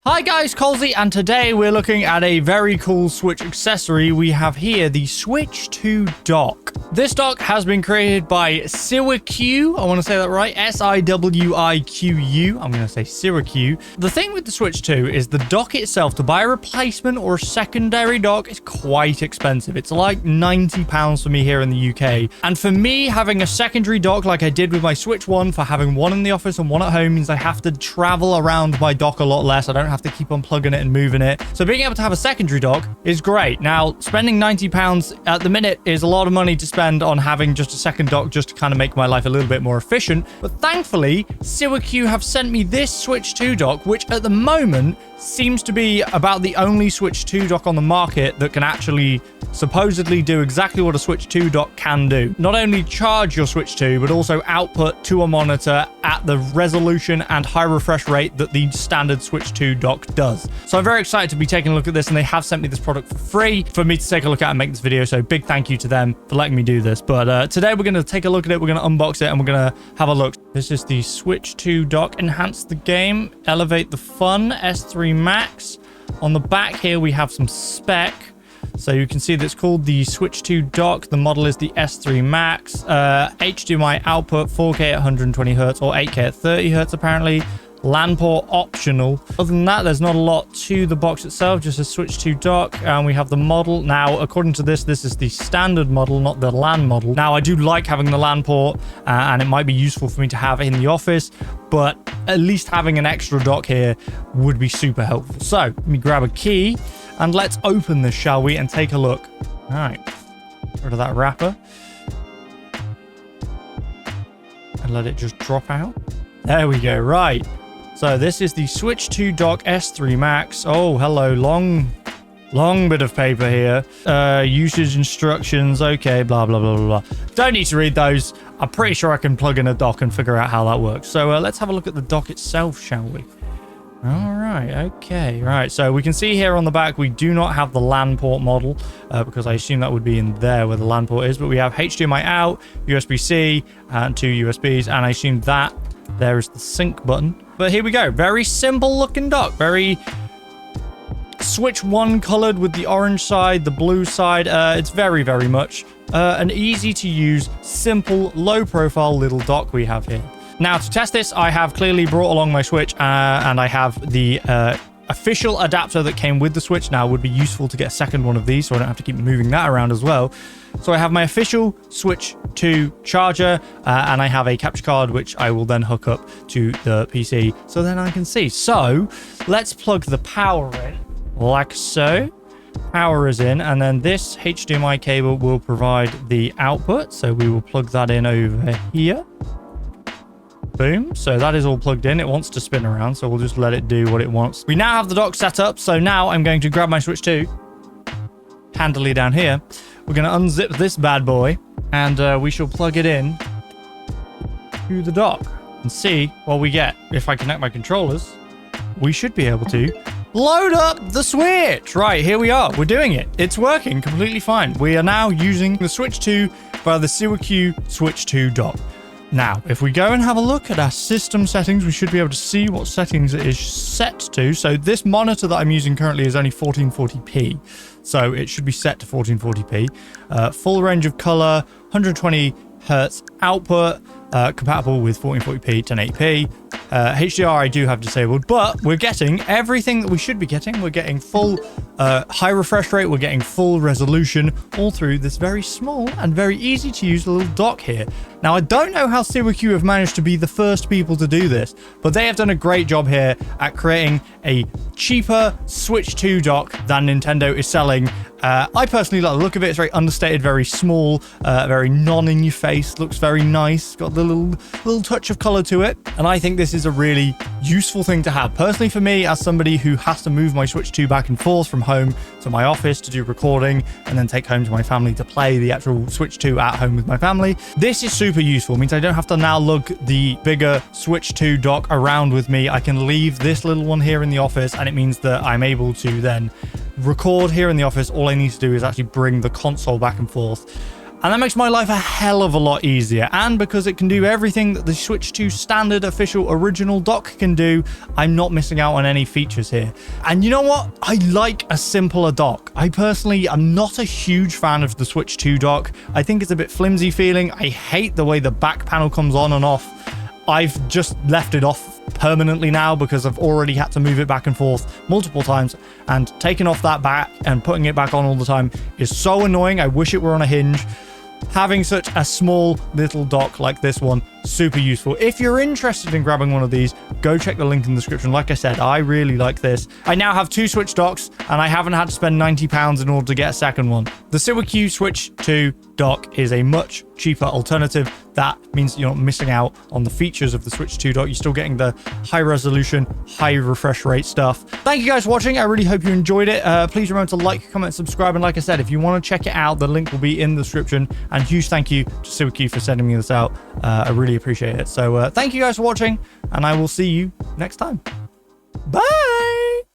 Hi guys, Colesy, and today we're looking at a very cool Switch accessory. We have here the Switch 2 dock. This dock has been created by SIWIQU. I want to say that right. SIWIQU. I'm going to say SIWIQU. The thing with the Switch 2 is the dock itself, to buy a replacement or a secondary dock, is quite expensive. It's like £90 for me here in the UK. And for me, having a secondary dock like I did with my Switch 1, for having one in the office and one at home, means I have to travel around my dock a lot less. I don't have to keep on plugging it and moving it. So being able to have a secondary dock is great. Now, spending £90 at the minute is a lot of money to spend on having just a second dock just to kind of make my life a little bit more efficient. But thankfully, SIWIQU have sent me this Switch 2 dock, which at the moment seems to be about the only Switch 2 dock on the market that can actually supposedly do exactly what a Switch 2 dock can do. Not only charge your Switch 2, but also output to a monitor at the resolution and high refresh rate that the standard Switch 2 dock does. So I'm very excited to be taking a look at this, and they have sent me this product for free for me to take a look at and make this video. So big thank you to them for letting me do this. But today we're going to take a look at it. We're going to unbox it and we're going to have a look. This is the Switch 2 dock. Enhance the game, elevate the fun, S3 Max. On the back here we have some spec. So you can see that it's called the Switch 2 dock. The model is the S3 Max. HDMI output, 4K at 120Hz or 8K at 30Hz apparently. LAN port optional. Other than that, there's not a lot to the box itself, just a Switch 2 dock, and we have the model. Now, according to this is the standard model, not the LAN model. Now, I do like having the LAN port, and it might be useful for me to have in the office, but at least having an extra dock here would be super helpful. So, let me grab a key, and let's open this, shall we, and take a look. All right, get rid of that wrapper. And let it just drop out. There we go, right. So this is the Switch 2 dock S3 Max. Oh, hello, long bit of paper here. Usage instructions, okay, blah, blah, blah, blah, blah. Don't need to read those. I'm pretty sure I can plug in a dock and figure out how that works. So let's have a look at the dock itself, shall we? All right, okay, right. So we can see here on the back, we do not have the LAN port model because I assume that would be in there where the LAN port is, but we have HDMI out, USB-C, and 2 USBs, and I assume that there is the sync button. But here we go. Very simple looking dock. Very Switch 1 colored with the orange side, the blue side. It's very, very much an easy to use, simple, low profile little dock we have here. Now to test this, I have clearly brought along my Switch and I have the official adapter that came with the Switch. Now it would be useful to get a second one of these so I don't have to keep moving that around as well. So I have my official Switch 2 charger and I have a capture card which I will then hook up to the PC so then I can see. So let's plug the power in like so. Power is in, and then this HDMI cable will provide the output. So we will plug that in over here. Boom. So that is all plugged in. It wants to spin around, so we'll just let it do what it wants. We now have the dock set up, so now I'm going to grab my Switch 2 handily down here. We're going to unzip this bad boy, and we shall plug it in to the dock and see what we get. If I connect my controllers, we should be able to load up the Switch. Right, here we are. We're doing it. It's working completely fine. We are now using the Switch 2 via the SIWIQU Switch 2 dock. Now, if we go and have a look at our system settings, we should be able to see what settings it is set to. So this monitor that I'm using currently is only 1440p. So it should be set to 1440p. Full range of color, 120 Hertz output, compatible with 1440p, 1080p. HDR I do have disabled, but we're getting everything that we should be getting. We're getting full high refresh rate, we're getting full resolution all through this very small and very easy to use little dock here. Now, I don't know how SIWIQU have managed to be the first people to do this, but they have done a great job here at creating a cheaper Switch 2 dock than Nintendo is selling. I personally like the look of it. It's very understated, very small, very non-in-your-face, looks very nice, got the little touch of color to it, and I think this is a really useful thing to have. Personally, for me, as somebody who has to move my Switch 2 back and forth from home to my office to do recording and then take home to my family to play the actual Switch 2 at home with my family, this is super useful. It means I don't have to now lug the bigger Switch 2 dock around with me. I can leave this little one here in the office, and it means that I'm able to then record here in the office. All I need to do is actually bring the console back and forth. And that makes my life a hell of a lot easier. And because it can do everything that the Switch 2 standard official original dock can do, I'm not missing out on any features here. And you know what? I like a simpler dock. I personally am not a huge fan of the Switch 2 dock. I think it's a bit flimsy feeling. I hate the way the back panel comes on and off. I've just left it off permanently now because I've already had to move it back and forth multiple times, and taking off that back and putting it back on all the time is so annoying. I wish it were on a hinge. Having such a small little dock like this one, super useful. If you're interested in grabbing one of these, go check the link in the description. Like I said, I really like this. I now have 2 Switch docks, and I haven't had to spend £90 in order to get a second one. The SIWIQU Switch 2 dock is a much cheaper alternative. That means you're not missing out on the features of the Switch 2 dock. You're still getting the high resolution, high refresh rate stuff. Thank you guys for watching. I really hope you enjoyed it. Please remember to like, comment, subscribe. And like I said, if you want to check it out, the link will be in the description. And huge thank you to SIWIQU for sending me this out. I really appreciate it. So thank you guys for watching, and I will see you next time. Bye!